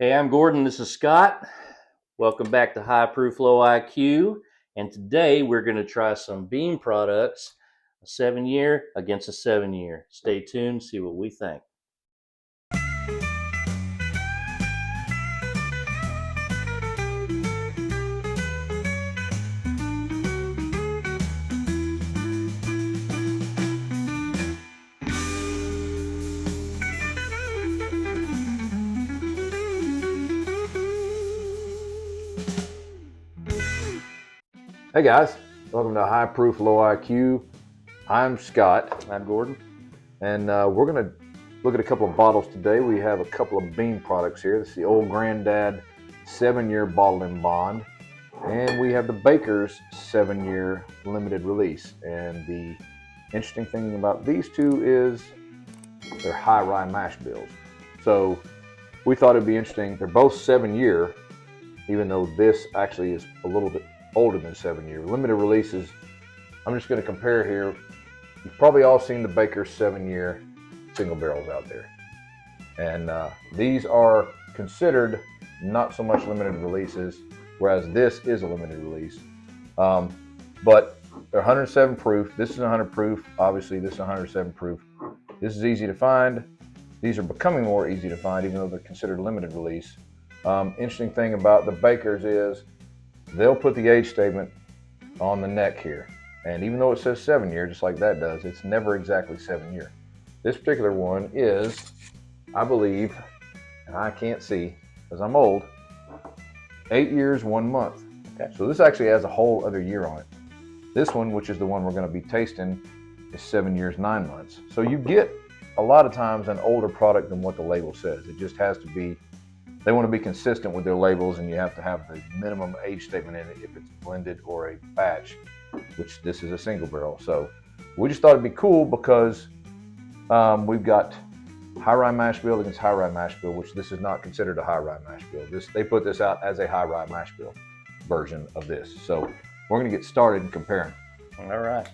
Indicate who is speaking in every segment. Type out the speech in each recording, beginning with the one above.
Speaker 1: Hey, I'm Gordon. This is Scott. Welcome back to High Proof Low IQ. And today we're going to try some Beam products, a 7-year against a 7-year. Stay tuned, see what we think.
Speaker 2: Hey guys, welcome to High Proof Low IQ. I'm Scott,
Speaker 1: I'm Gordon.
Speaker 2: and we're going to look at a couple of bottles today. We have a couple of Beam products here. This is the Old Granddad 7-year bottled in bond, and we have the Baker's 7-year limited release. And the interesting thing about these two is they're High Rye mash bills. So we thought it'd be interesting. They're both 7-year, even though this actually is a little bit older than 7-year. Limited releases, I'm just going to compare here. You've probably all seen the Baker's 7-year single barrels out there. And these are considered not so much limited releases, whereas this is a limited release. But they're 107 proof. This is 100 proof. Obviously, this is 107 proof. This is easy to find. These are becoming more easy to find, even though they're considered limited release. Interesting thing about the Baker's is they'll put the age statement on the neck here. And even though it says 7-year, just like that does, it's never exactly 7-year. This particular one is, I believe, and I can't see because I'm old, 8 years, 1 month. Okay. So this actually has a whole other year on it. This one, which is the one we're going to be tasting, is 7 years, 9 months. So you get a lot of times an older product than what the label says. It just has to be, they want to be consistent with their labels, and you have to have the minimum age statement in it if it's blended or a batch, which this is a single barrel. So we just thought it'd be cool because we've got High Rye mash bill against High Rye mash bill, which this is not considered a High Rye mash bill. They put this out as a High Rye mash bill version of this. So we're going to get started and comparing.
Speaker 1: All right.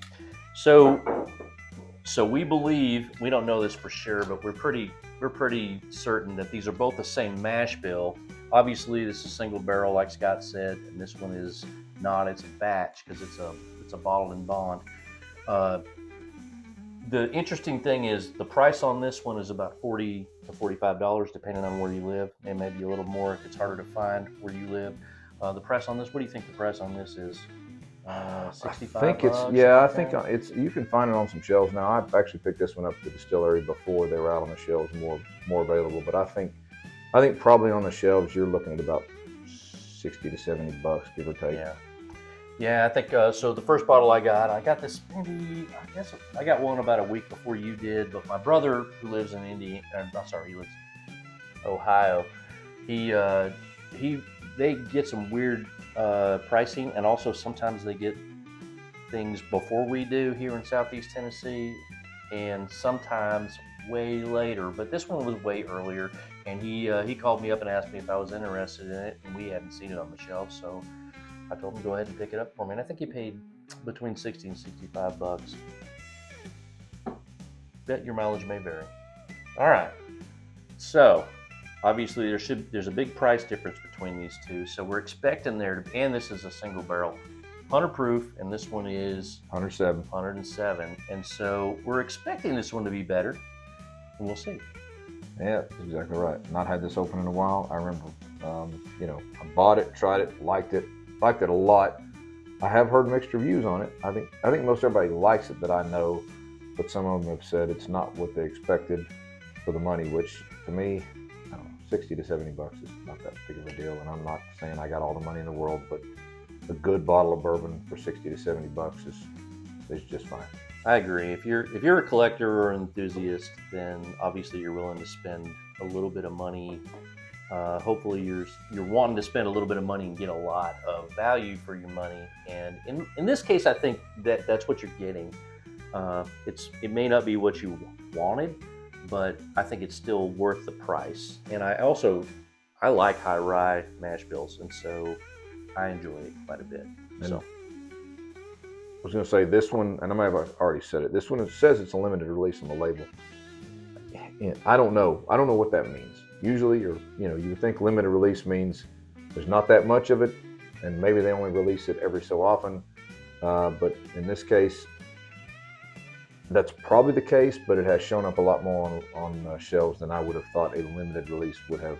Speaker 1: So we believe, we don't know this for sure, but we're pretty certain that these are both the same mash bill. Obviously, this is single barrel, like Scott said, and this one is not. It's a batch because it's a bottled in bond. The interesting thing is the price on this one is about $40 to $45, depending on where you live, and maybe a little more if it's harder to find where you live. The price on this, what do you think the price on this is? 65
Speaker 2: I think
Speaker 1: bucks,
Speaker 2: I think it's, you can find it on some shelves now. I've actually picked this one up at the distillery before they were out on the shelves more available, but I think probably on the shelves you're looking at about 60 to 70 bucks, give or take.
Speaker 1: Yeah, I think so. The first bottle I got this maybe, I guess I got one about a week before you did, but my brother who lives in Indiana, he lives in Ohio, they get some weird pricing, and also sometimes they get things before we do here in Southeast Tennessee, and sometimes way later. But this one was way earlier, and he called me up and asked me if I was interested in it, and we hadn't seen it on the shelf, so I told him to go ahead and pick it up for me. And I think he paid between 60 and 65 bucks. Bet your mileage may vary. All right, so obviously there's a big price difference between these two, so we're expecting and this is a single barrel, 100 proof, and this one is 107, and so we're expecting this one to be better, and we'll see.
Speaker 2: Yeah, that's exactly right. Not had this open in a while. I remember, I bought it, tried it, liked it a lot. I have heard mixed reviews on it. I think most everybody likes it that I know, but some of them have said it's not what they expected for the money, which to me, 60 to 70 bucks is not that big of a deal. And I'm not saying I got all the money in the world, but a good bottle of bourbon for 60 to 70 bucks is just fine.
Speaker 1: I agree. If you're a collector or an enthusiast, then obviously you're willing to spend a little bit of money. Hopefully you're wanting to spend a little bit of money and get a lot of value for your money. And in this case, I think that's what you're getting. It may not be what you wanted, but I think it's still worth the price. And I like High Rye mash bills, and so I enjoy it quite a bit. So
Speaker 2: I was going to say this one, and I might have already said it. This one, it says it's a limited release on the label. I don't know what that means. usually, or you would think limited release means there's not that much of it, and maybe they only release it every so often. But in this case, that's probably the case, but it has shown up a lot more on shelves than I would have thought a limited release would have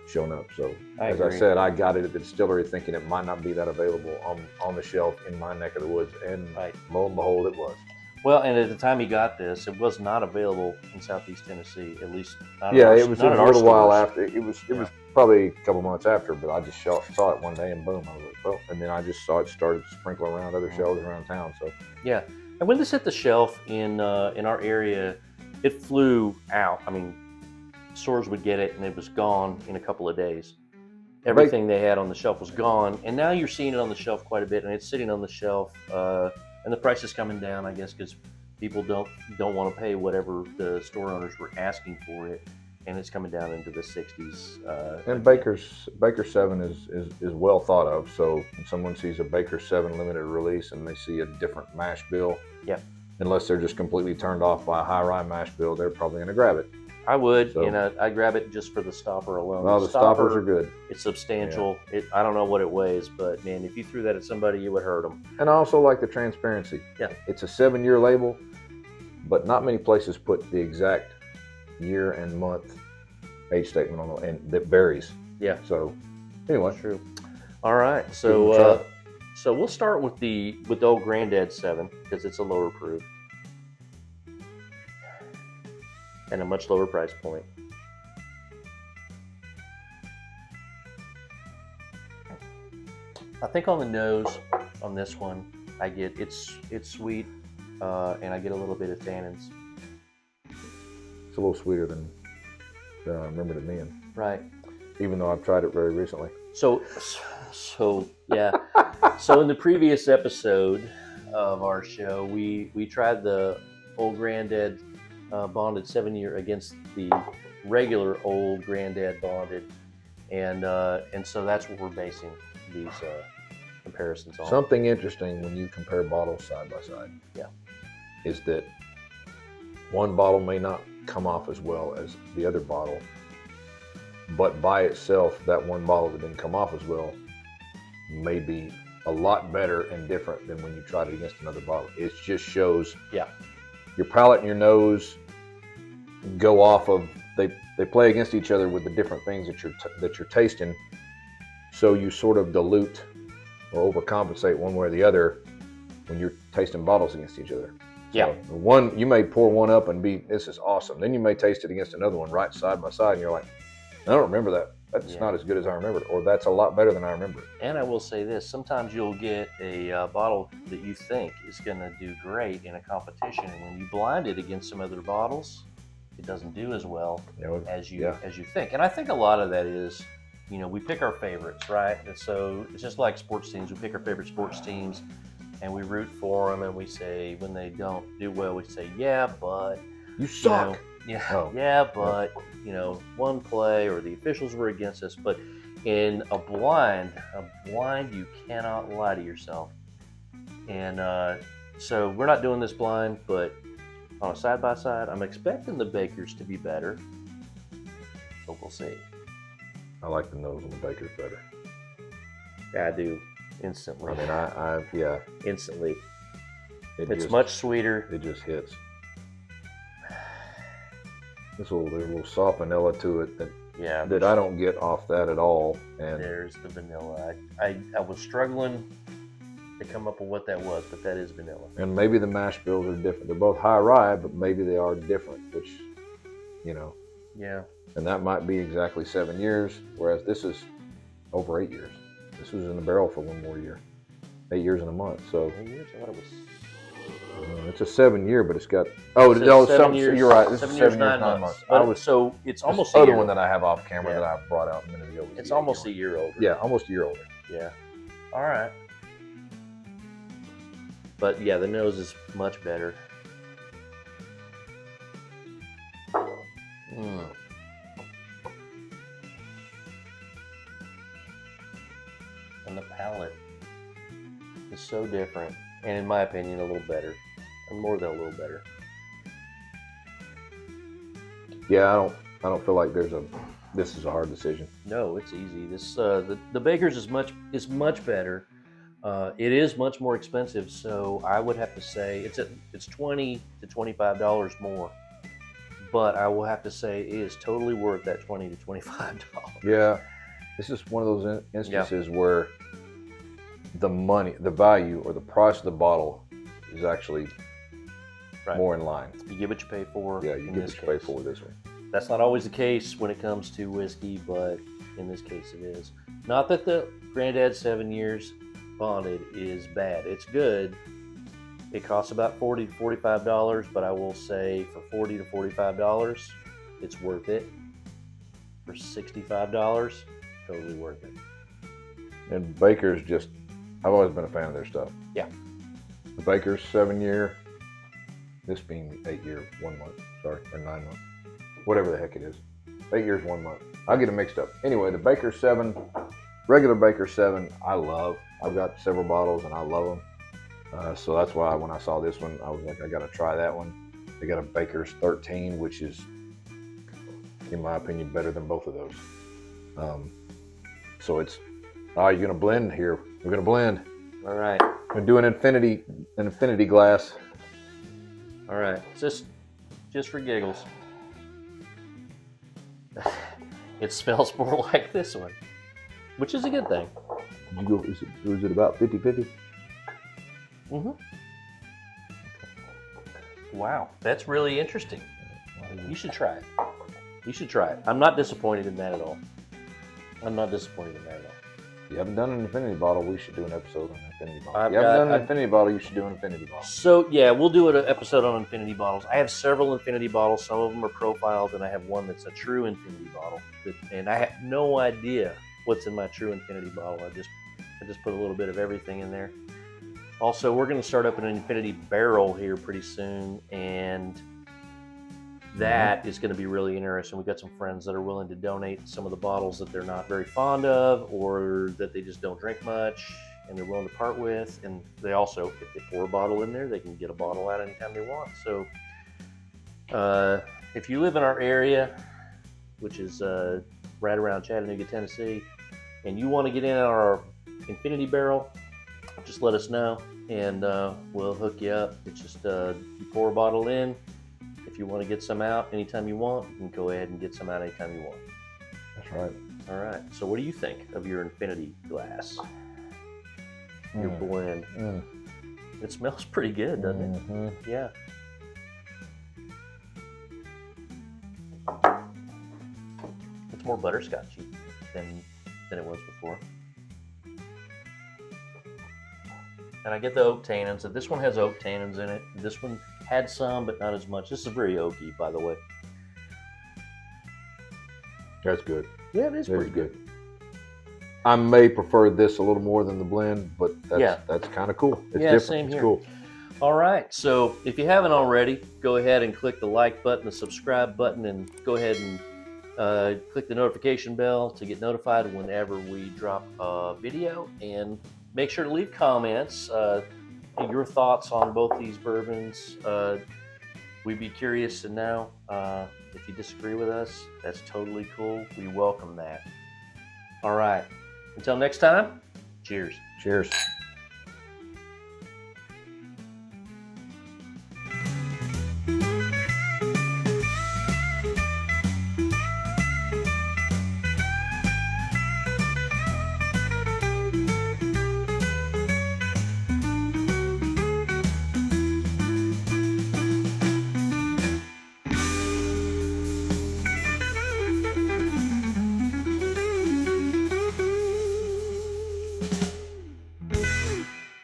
Speaker 2: shown up. So as I said, I got it at the distillery thinking it might not be that available on the shelf in my neck of the woods, and lo and behold, it was.
Speaker 1: Well, and at the time he got this, it was not available in Southeast Tennessee, at least not
Speaker 2: it was
Speaker 1: not
Speaker 2: a
Speaker 1: at our
Speaker 2: little while
Speaker 1: stores.
Speaker 2: after. It was probably a couple months after, but I just saw it one day and boom, I was like, well, and then I just saw it started to sprinkle around other shelves around town. So
Speaker 1: yeah, and when this hit the shelf in our area, it flew out. I mean, stores would get it and it was gone in a couple of days. Everything they had on the shelf was gone, and now you're seeing it on the shelf quite a bit, and it's sitting on the shelf, and the price is coming down, I guess, because people don't want to pay whatever the store owners were asking for it, and it's coming down into the 60s.
Speaker 2: And Baker 7 is well thought of. So when someone sees a Baker 7 limited release and they see a different mash bill, unless they're just completely turned off by a High Rye mash bill, they're probably going to grab it.
Speaker 1: I would, and I'd grab it just for the stopper alone.
Speaker 2: No, the stoppers are good.
Speaker 1: It's substantial. I don't know what it weighs, but man, if you threw that at somebody, you would hurt them.
Speaker 2: And I also like the transparency.
Speaker 1: Yeah.
Speaker 2: It's a 7-year label, but not many places put the exact year and month age statement on it, and that varies.
Speaker 1: Yeah.
Speaker 2: So anyway.
Speaker 1: True. All right. So we'll start with the old Granddad 7 because it's a lower proof and a much lower price point. I think on the nose on this one, I get it's sweet, and I get a little bit of tannins.
Speaker 2: It's a little sweeter than I remembered it being.
Speaker 1: Right.
Speaker 2: Even though I've tried it very recently.
Speaker 1: So yeah. So in the previous episode of our show, we tried the old Granddad bonded 7-year against the regular old Granddad bonded, and so that's what we're basing these comparisons on.
Speaker 2: Something interesting when you compare bottles side by side, is that one bottle may not come off as well as the other bottle, but by itself, that one bottle that didn't come off as well may be a lot better and different than when you tried it against another bottle. It just shows your palate and your nose go off of, they play against each other with the different things that you're tasting, so you sort of dilute or overcompensate one way or the other when you're tasting bottles against each other.
Speaker 1: Yeah.
Speaker 2: So one, you may pour one up and be, this is awesome. Then you may taste it against another one right side by side, and you're like, I don't remember that. That's not as good as I remembered, or that's a lot better than I remembered.
Speaker 1: And I will say this, sometimes you'll get a bottle that you think is going to do great in a competition, and when you blind it against some other bottles, it doesn't do as well as you think. And I think a lot of that is, we pick our favorites, right? And so it's just like sports teams. We pick our favorite sports teams, and we root for them, and we say, when they don't do well, we say, yeah, but
Speaker 2: you suck.
Speaker 1: But one play or the officials were against us. But in a blind, you cannot lie to yourself. And so we're not doing this blind, but on a side by side, I'm expecting the Bakers to be better, but we'll see.
Speaker 2: I like the nose on the Bakers better.
Speaker 1: Yeah, I do. Instantly.
Speaker 2: I mean,
Speaker 1: instantly. It's much sweeter.
Speaker 2: It just hits. There's a little soft vanilla to it that I don't get off that at all. And
Speaker 1: there's the vanilla. I was struggling to come up with what that was, but that is vanilla.
Speaker 2: And maybe the mash bills are different. They're both High Rye, but maybe they are different, which,
Speaker 1: Yeah.
Speaker 2: And that might be exactly 7 years, whereas this is over 8 years. This was in the barrel for one more year. 8 years and a month. So
Speaker 1: 8 years? I thought it was...
Speaker 2: it's a 7-year, but it's got...
Speaker 1: years,
Speaker 2: you're right. This
Speaker 1: 7
Speaker 2: is
Speaker 1: years,
Speaker 2: 7
Speaker 1: 9
Speaker 2: years, 9
Speaker 1: months.
Speaker 2: months.
Speaker 1: So it's almost
Speaker 2: the
Speaker 1: a
Speaker 2: other
Speaker 1: year.
Speaker 2: one that I have off camera that I brought out a minute ago.
Speaker 1: It's almost a year older.
Speaker 2: Yeah, almost a year older.
Speaker 1: Yeah. All right. But yeah, the nose is much better. And the palate is so different, and in my opinion, a little better, or more than a little better.
Speaker 2: Yeah, I don't feel like there's This is a hard decision.
Speaker 1: No, it's easy. This the Baker's is much better. It is much more expensive, so I would have to say it's $20 to $25 more. But I will have to say it is totally worth that $20 to $25.
Speaker 2: Yeah, this is one of those instances where the money, the value, or the price of the bottle is actually more in line.
Speaker 1: You get what you pay for.
Speaker 2: Yeah, you get what you pay for with this one.
Speaker 1: That's not always the case when it comes to whiskey, but in this case it is. Not that the Granddad 7 years bonded is bad. It's good. It costs about $40 to $45, but I will say for $40 to $45, it's worth it. For $65, totally worth it.
Speaker 2: And Baker's just, I've always been a fan of their stuff.
Speaker 1: Yeah.
Speaker 2: The Baker's 7 year, this being 8 year, 1 month, sorry, or 9 months, whatever the heck it is. 8 years, 1 month. I'll get it mixed up. Anyway, the Baker 7, regular Baker 7, I love. I've got several bottles and I love them. So that's why when I saw this one, I was like, I got to try that one. They got a Baker's 13, which is, in my opinion, better than both of those. So it's, all right, you're going to blend here. We're going to blend.
Speaker 1: All right.
Speaker 2: We're going to do an infinity glass.
Speaker 1: All right. Just for giggles. It smells more like this one, which is a good thing.
Speaker 2: Did you go, is it about 50-50?
Speaker 1: Mm-hmm. Wow, that's really interesting. You should try it. You should try it. I'm not disappointed in that at all. I'm not disappointed in that at all.
Speaker 2: If you haven't done an infinity bottle, we should do an episode on an infinity bottle.
Speaker 1: I've
Speaker 2: If you haven't
Speaker 1: got-
Speaker 2: done an infinity bottle, you should do an infinity bottle.
Speaker 1: So yeah, we'll do an episode on infinity bottles. I have several infinity bottles. Some of them are profiled, and I have one that's a true infinity bottle. And I have no idea what's in my true infinity bottle. I just put a little bit of everything in there. Also, we're going to start up an infinity barrel here pretty soon, and that is going to be really interesting. We've got some friends that are willing to donate some of the bottles that they're not very fond of, or that they just don't drink much, and they're willing to part with. And they also, if they pour a bottle in there, they can get a bottle out anytime they want. So if you live in our area, which is right around Chattanooga, Tennessee, and you want to get in our infinity barrel, just let us know, and we'll hook you up. It's just you pour a bottle in. If you want to get some out anytime you want, you can go ahead and get some out anytime you want.
Speaker 2: That's right.
Speaker 1: All right. So what do you think of your infinity glass? Your blend. It smells pretty good, doesn't it? Yeah. It's more butterscotchy than it was before. And I get the oak tannins. This one has oak tannins in it. This one had some, but not as much. This is very oaky, by the way.
Speaker 2: That's good.
Speaker 1: Yeah, it is
Speaker 2: That
Speaker 1: pretty
Speaker 2: is good. I may prefer this a little more than the blend, but that's kind of cool. It's different.
Speaker 1: Same
Speaker 2: it's
Speaker 1: here.
Speaker 2: Cool.
Speaker 1: All right. So if you haven't already, go ahead and click the like button, the subscribe button, and go ahead and click the notification bell to get notified whenever we drop a video. And make sure to leave comments, your thoughts on both these bourbons. We'd be curious to know. If you disagree with us, that's totally cool. We welcome that. All right. Until next time, cheers.
Speaker 2: Cheers.